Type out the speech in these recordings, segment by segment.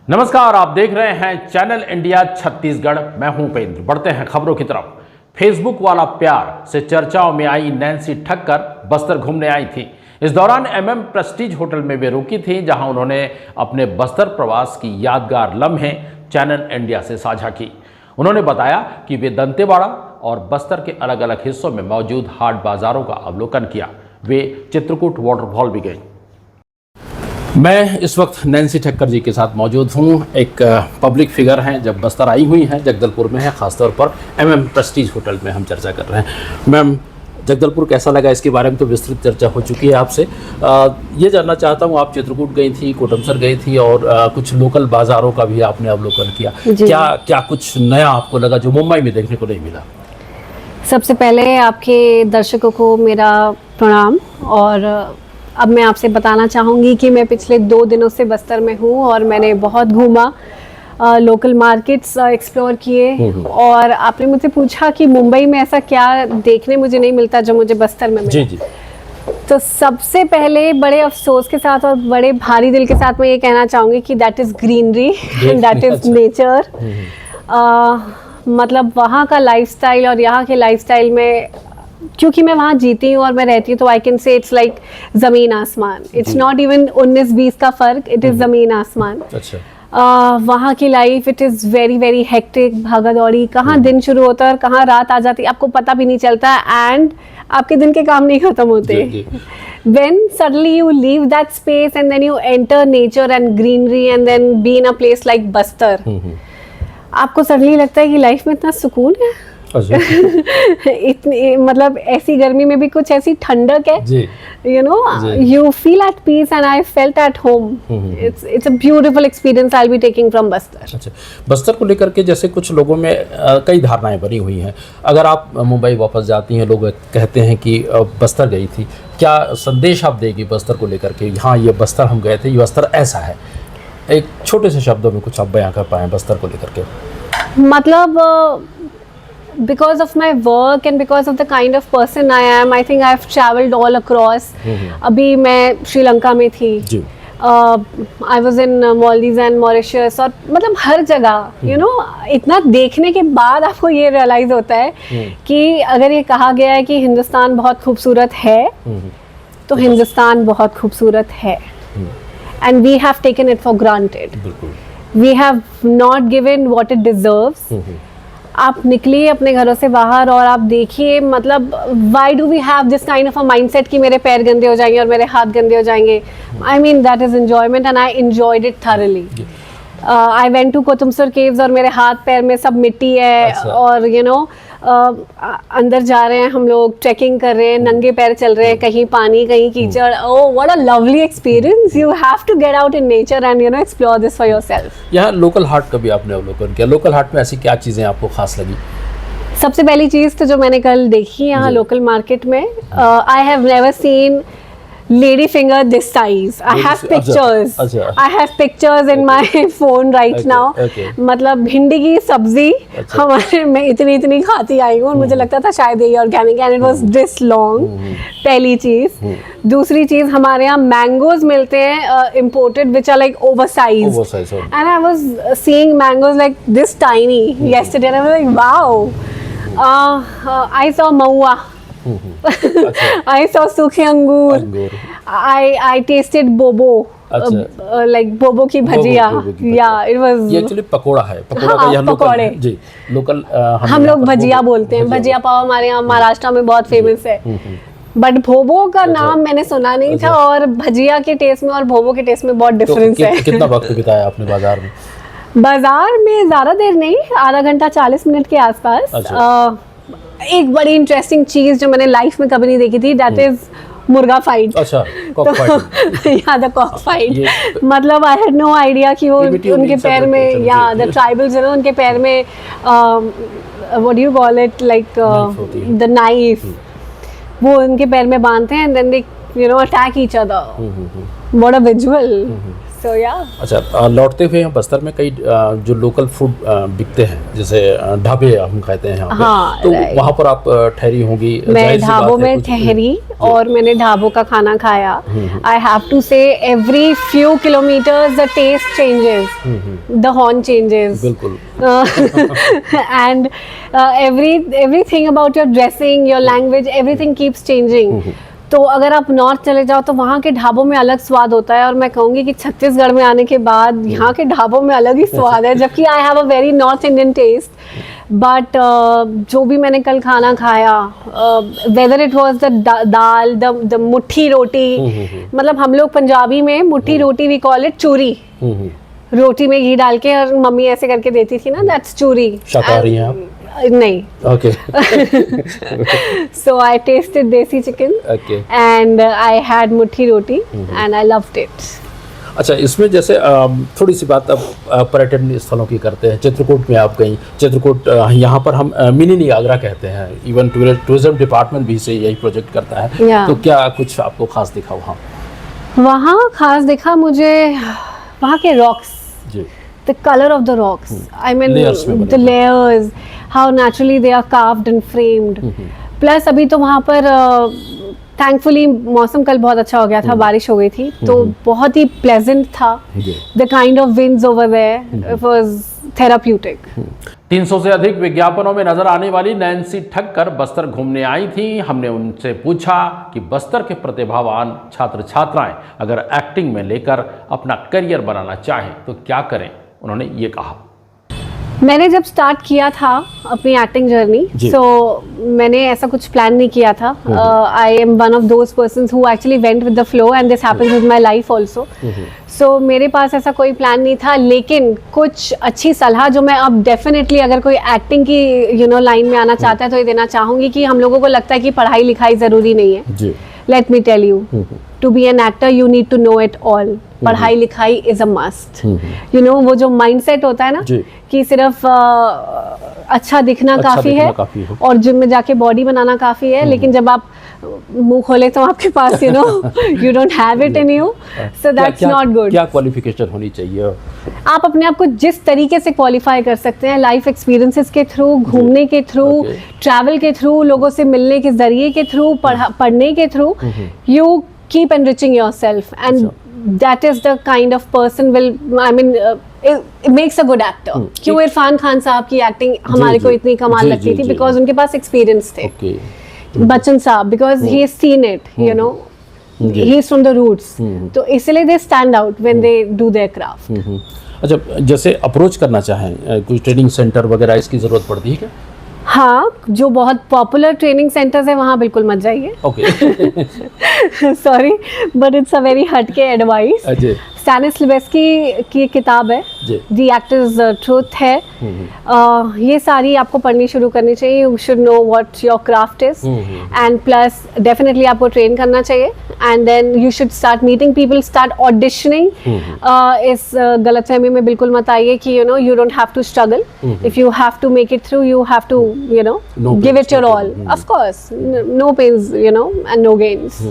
नमस्कार, आप देख रहे हैं चैनल इंडिया छत्तीसगढ़। मैं हूं उपेंद्र। बढ़ते हैं खबरों की तरफ। फेसबुक वाला प्यार से चर्चाओं में आई नैन्सी ठक्कर बस्तर घूमने आई थी। इस दौरान एमएम प्रेस्टीज होटल में वे रुकी थी, जहां उन्होंने अपने बस्तर प्रवास की यादगार लम्हे चैनल इंडिया से साझा की। उन्होंने बताया कि वे दंतेवाड़ा और बस्तर के अलग अलग हिस्सों में मौजूद हाट बाजारों का अवलोकन किया। वे चित्रकूट वाटरफॉल भी गए। मैं इस वक्त नैन्सी ठक्कर जी के साथ मौजूद हूँ। एक पब्लिक फिगर हैं, जब बस्तर आई हुई हैं, जगदलपुर में है, ख़ासतौर पर एमएम प्रेस्टीज होटल में हम चर्चा कर रहे हैं। मैम, जगदलपुर कैसा लगा, इसके बारे में तो विस्तृत चर्चा हो चुकी है आपसे। ये जानना चाहता हूँ, आप चित्रकूट गई थी, कोटमसर गई थी और कुछ लोकल बाज़ारों का भी आपने अवलोकन किया। क्या कुछ नया आपको लगा जो मुंबई में देखने को नहीं मिला? सबसे पहले आपके दर्शकों को मेरा प्रणाम। और अब मैं आपसे बताना चाहूँगी कि मैं पिछले 2 दिनों से बस्तर में हूँ और मैंने बहुत घूमा, लोकल मार्केट्स एक्सप्लोर किए। और आपने मुझसे पूछा कि मुंबई में ऐसा क्या देखने मुझे नहीं मिलता जो मुझे बस्तर में मिला। जी। तो सबसे पहले बड़े अफसोस के साथ और बड़े भारी दिल के साथ मैं ये कहना चाहूँगी कि that is greenery and that is nature. मतलब वहाँ का लाइफस्टाइल और यहाँ के लाइफस्टाइल में, क्योंकि मैं वहाँ जीती हूँ और मैं रहती हूँ, तो I can say it's like ज़मीन आसमान। इट्स नॉट इवन 19-20 का फ़र्क, इट इज़ ज़मीन आसमान। अच्छा। वहाँ की life it is very very hectic, भागा दौड़ी। कहाँ दिन शुरू होता है और कहाँ रात आ जाती है आपको पता भी नहीं चलता, एंड आपके दिन के काम नहीं ख़त्म होते। When suddenly you leave that space and then you enter nature and greenery and then be in a place like Bastar, आपको सडनली लगता है कि लाइफ में इतना सुकून है। इतनी मतलब ऐसी गर्मी में भी कुछ ऐसी ठंडक है, you know, you feel at peace and I felt at home. It's a beautiful experience I will be taking from Bastar. अच्छा, बस्तर को लेकर के जैसे कुछ लोगों में कई धारणाएं बनी हुई हैं। अगर आप मुंबई वापस जाती हैं, लोग कहते हैं कि बस्तर गई थी, क्या संदेश आप देगी बस्तर को लेकर के? हाँ, ये बस्तर हम गए थे, ये बस्तर ऐसा है। एक छोटे से शब्दों में कुछ आप बयां कर पाएं बस्तर को लेकर के। मतलब because of my work and because of the kind of person I am, I think I've traveled all across. अभी मैं श्रीलंका में थी, I was in Maldives and Mauritius, और मतलब हर जगह you know, इतना देखने के बाद आपको ये रियलाइज होता है कि अगर ये कहा गया है कि हिंदुस्तान बहुत खूबसूरत है, तो हिंदुस्तान बहुत खूबसूरत है। And we have taken it for granted. We have not given what it deserves. आप निकलिए अपने घरों से बाहर और आप देखिए, मतलब why do we have this kind of a mindset कि मेरे पैर गंदे हो जाएंगे और मेरे हाथ गंदे हो जाएंगे? I mean that is enjoyment and I enjoyed it thoroughly. I went to कोतुमसर caves और मेरे हाथ पैर में सब मिट्टी है। और you know, अंदर जा रहे हैं हम लोग, ट्रैकिंग कर रहे हैं, नंगे पैर चल रहे हैं, कहीं पानी कहीं कीचड़। Oh what a lovely experience. You have to get out in nature and you know explore this for yourself. यहाँ लोकल हाट का भी आपने अवलोकन किया। लोकल हाट में ऐसी क्या चीज़ें आपको खास लगी? सबसे पहली चीज़ तो जो मैंने कल देखी यहाँ लोकल मार्केट में, I have never seen lady finger this size. I have pictures. I have pictures in my phone right now. मतलब भिंडी की सब्जी हमारे मैं इतनी खाती आई हूँ और मुझे लगता था शायद ये organic, and it was this long. पहली चीज। दूसरी चीज, हमारे यहाँ मैंगोज मिलते हैं imported which are like oversized. And I was seeing mangoes like this tiny yesterday and I was like wow. I saw Mahua, I saw सूखे अंगूर, I tasted बोबो, like बोबो की भजिया। Yeah, it was। ये actually pakora है, पकोड़ा का यहाँ local जी, local हम लोग भजिया बोलते हैं। भजिया पाव हमारे यहाँ महाराष्ट्र में बहुत फेमस है, बट भोबो का नाम मैंने सुना नहीं था, और भजिया के टेस्ट में और भोबो के टेस्ट में बहुत डिफरेंस है। कितना वक्त बिताया आपने बाजार में? बाजार में ज़्यादा देर नहीं, आधा घंटा 40 मिनट के आसपास। एक बड़ी इंटरेस्टिंग चीज जो मैंने लाइफ में कभी नहीं देखी थी, दैट इज मुर्गा फाइट। अच्छा, कॉक फाइट। या द कॉक फाइट। मतलब आई हैड नो आइडिया कि वो उनके पैर में, या द ट्राइबल्स है ना, उनके पैर में what do you call it, like the knife, वो उनके पैर में बांधते हैं and then they you know attack each other. What a visual. So yeah. अच्छा, लौटते हुए हम बस्तर में कई जो लोकल फूड बिकते हैं, जैसे ढाबे हम कहते हैं यहाँ पे, हाँ, तो right. वहाँ पर आप ठहरी होंगी। मैं जाहिर सी बात ढाबों है, में कुछ- ठहरी और मैंने ढाबों का खाना खाया। I have to say every few kilometres the taste changes, the horn changes, बिल्कुल। and everything about your dressing, your language, everything keeps changing. तो अगर आप नॉर्थ चले जाओ तो वहाँ के ढाबों में अलग स्वाद होता है, और मैं कहूँगी कि छत्तीसगढ़ में आने के बाद यहाँ के ढाबों में अलग ही स्वाद है, जबकि I have a very north Indian taste. But जो भी मैंने कल खाना खाया, whether it was the dal, the mutthi roti, मतलब हम लोग पंजाबी में मुट्ठी रोटी वी कॉल इट चूरी, रोटी में घी डाल के, और मम्मी ऐसे करके देती थी ना, दैट्स चूरी। शाकाहारी हैं आप? नहीं। Okay. So I tasted desi chicken, Okay. and I had muthi roti, and I loved it. अच्छा, इसमें जैसे थोड़ी सी बात अब पर्यटन स्थलों की करते हैं। चित्रकूट में आप गई। चित्रकूट यहाँ पर हम मिनी नियाग्रा कहते हैं, इवन टूरिज्म डिपार्टमेंट भी से यही प्रोजेक्ट करता है। Yeah. तो क्या कुछ आपको खास दिखा वहाँ? वहाँ खास दिखा मुझे वहाँ के रॉक्स, जी। the color of the rocks. I mean, Layers में बने the हुए। layers, how naturally they are carved and framed. Plus अभी तो वहाँ पर thankfully मौसम कल बहुत अच्छा हो गया था, बारिश हो गई थी, तो बहुत ही pleasant था। जी। The kind of winds over there, it was therapeutic. 300 से अधिक विज्ञापनों में नजर आने वाली नैन्सी ठक्कर बस्तर घूमने आई थी। हमने उनसे पूछा कि बस्तर के प्रतिभावान छात्र छात्राएं अगर एक्टिंग में लेकर अपना करियर बनाना चाहें तो क्या करें। उन्होंने ये कहा। मैंने जब स्टार्ट किया था अपनी एक्टिंग जर्नी, सो मैंने ऐसा कुछ प्लान नहीं किया था। I am one of those persons who actually went with the flow, and this happens with my life also. So मेरे पास ऐसा कोई प्लान नहीं था, लेकिन कुछ अच्छी सलाह जो मैं अब डेफिनेटली अगर कोई एक्टिंग की लाइन में आना चाहता है तो ये देना चाहूँगी कि हम लोगों को लगता है कि पढ़ाई लिखाई ज़रूरी नहीं है। जी। Let me tell you, to be an actor you need to know it all. पढ़ाई लिखाई इज अ मस्ट। वो जो माइंडसेट होता है ना कि सिर्फ अच्छा दिखना काफी है और जिम में जाके बॉडी बनाना काफी है, लेकिन जब आप मुंह खोले तो आपके पास you don't have it in you, so that's not good. क्या क्वालिफिकेशन होनी चाहिए? आप अपने आप को जिस तरीके से क्वालिफाई कर सकते हैं, लाइफ एक्सपीरियंसेस के थ्रू, घूमने के थ्रू, ट्रैवल के थ्रू, लोगों से मिलने के जरिए के थ्रू, पढ़ने के through, you keep enriching yourself, and that is the kind of person it makes a good actor. क्यों इरफान खान साहब की एक्टिंग हमारे को इतनी कमाल लगती थी? बिकॉज उनके पास एक्सपीरियंस थे। बच्चन साहब, because he has seen it, he is from the roots, तो इसलिए they stand out when they do their craft. अच्छा, जैसे अप्रोच करना चाहें कोई ट्रेनिंग सेंटर वगैरह, इसकी जरूरत पड़ती है क्या? हाँ, जो बहुत पॉपुलर ट्रेनिंग सेंटर्स है वहाँ बिल्कुल मत जाइए। Okay. Sorry but it's a very हटके एडवाइस। स्टैनिस्लवेस्की की किताब है, द एक्टर्स ट्रूथ है, ये सारी आपको पढ़नी शुरू करनी चाहिए। You should know what your craft is, and plus definitely आपको ट्रेन करना चाहिए, and then you should start meeting people, start auditioning. इस गलतफहमी में बिल्कुल मत आइए कि you don't have to struggle, if you have to make it through you have to give it your all, of course no pains and no gains.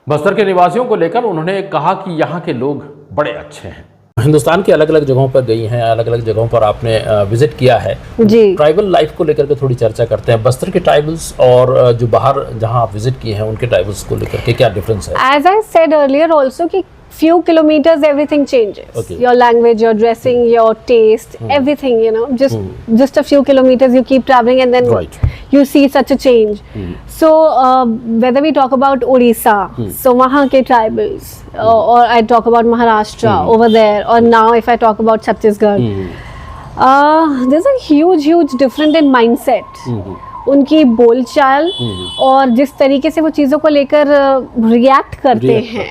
Bastar के निवासियों को लेकर उन्होंने कहा कि यहाँ के लोग बड़े अच्छे हैं। हिंदुस्तान की अलग अलग जगहों पर गई हैं, अलग अलग जगहों पर आपने विजिट किया है जी। ट्राइबल लाइफ को लेकर के थोड़ी चर्चा करते हैं। बस्तर के ट्राइबल्स और जो बाहर जहाँ आप विजिट किए हैं उनके ट्राइबल्स को लेकर के क्या डिफरेंस है? As I said earlier also कि few kilometers everything changes. Okay. Your language, your dressing, your taste, everything, just a few kilometers you keep traveling and then you see such a change. So whether we talk about Odisha, so wahan ke tribals, or I talk about Maharashtra over there, or now if I talk about Chhattisgarh, there's a huge difference in mindset. उनकी बोलचाल और जिस तरीके से वो चीज़ों को लेकर रिएक्ट करते हैं,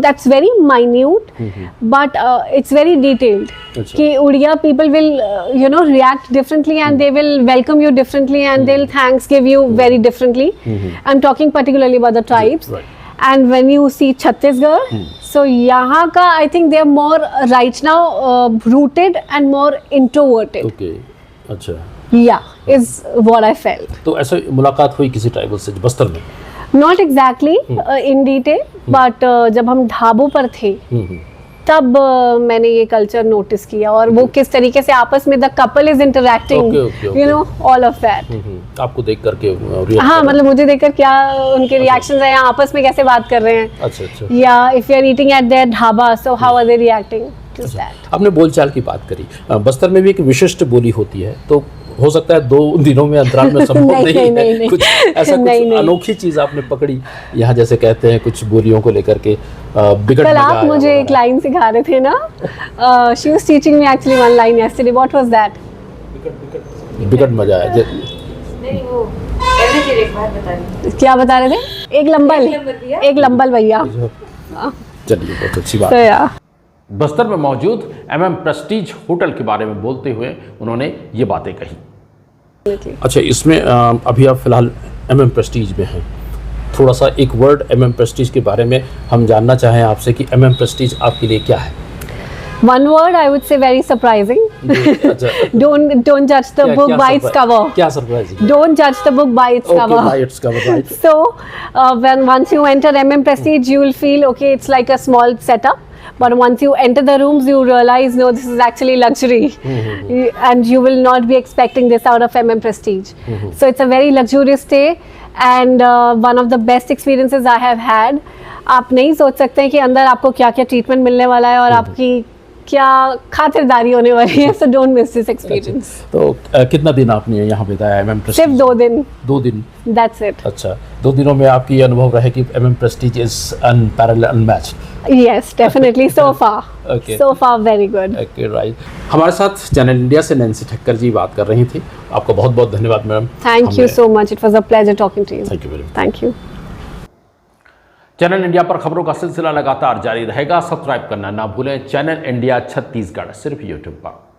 that's very minute but it's very detailed कि Odia people will react differently and they will welcome you differently and they will thanks give you very differently. I am talking particularly about the tribes. And when you see Chhattisgarh, so यहाँ का I think they are more right now rooted and more introverted. Okay, अच्छा, is what I felt. तो ऐसे मुलाकात हुई किसी tribal से बस्तर में? Not exactly in detail, but जब हम ढाबों पर थे तब मैंने ये कल्चर नोटिस किया, और वो किस तरीके से आपस में the couple is interacting, you know, all of that. आपको देख करके हाँ, मतलब मुझे देखकर क्या उनके रिएक्शंस हैं, आपस में कैसे बात कर रहे हैं, अच्छा या if you are eating at their dhaba, so how are they reacting to that. आपने बोलचाल की बात करी, बस्तर में भी एक विशिष्ट बोली होती है, तो हो सकता है 2 दिनों में अंतराल में संभव नहीं, कुछ ऐसा कुछ अनोखी चीज आपने पकड़ी यहाँ, जैसे कहते हैं कुछ बोलियों को लेकर के बिगड़ कल आप मुझे एक लाइन सिखा रहे थे ना, she was teaching me actually one line yesterday, what was that? बिगड़ मजा आया। नहीं, वो कहने के लिए एक बात बता रही। क्या बता रहे थे? एक लंबल भैया। चलिए, बहुत अच्छी बात। तो या बस्तर में मौजूद MM प्रेस्टीज होटल के बारे में बोलते हुए उन्होंने ये बातें कही। अच्छा, इसमें अभी आप फिलहाल MM प्रेस्टीज में हैं, थोड़ा सा एक वर्ड MM प्रेस्टीज के बारे में हम जानना चाहें आपसे कि MM प्रेस्टीज आपके लिए क्या है? One word I would say very surprising. Don't judge the book by its cover. क्या surprising? Don't judge the book by its cover. Okay, by its cover, right. So when once you enter MM Prestige, you will feel okay. It's like a small setup. But once you enter the rooms, you realize, no, this is actually luxury. And you will not be expecting this out of MM Prestige. So it's a very luxurious stay, and one of the best experiences I have had. आप नहीं सोच सकते हैं कि अंदर आपको क्या क्या ट्रीटमेंट मिलने वाला है और आपकी क्या खातिरदारी होने वाली है। So don't miss this experience. तो कितना दिन आपने यहाँ बिताया MM प्रेस्टीज? सिर्फ 2 दिन। 2 दिन, दैट्स इट। अच्छा, 2 दिनों में आपकी ये अनुभव रहे कि MM Prestige is unparalleled, unmatched. Yes, definitely so far. Okay. So far very good. Okay, right. हमारे साथ चैनल इंडिया से नैन्सी ठक्कर जी बात कर रही थी। आपका बहुत बहुत धन्यवाद madam. Thank you so much. It was a pleasure talking to you. Thank you very much. Thank you. Channel India पर खबरों का सिलसिला लगातार जारी रहेगा। सब्सक्राइब करना ना भूलें चैनल इंडिया छत्तीसगढ़, सिर्फ यूट्यूब पर।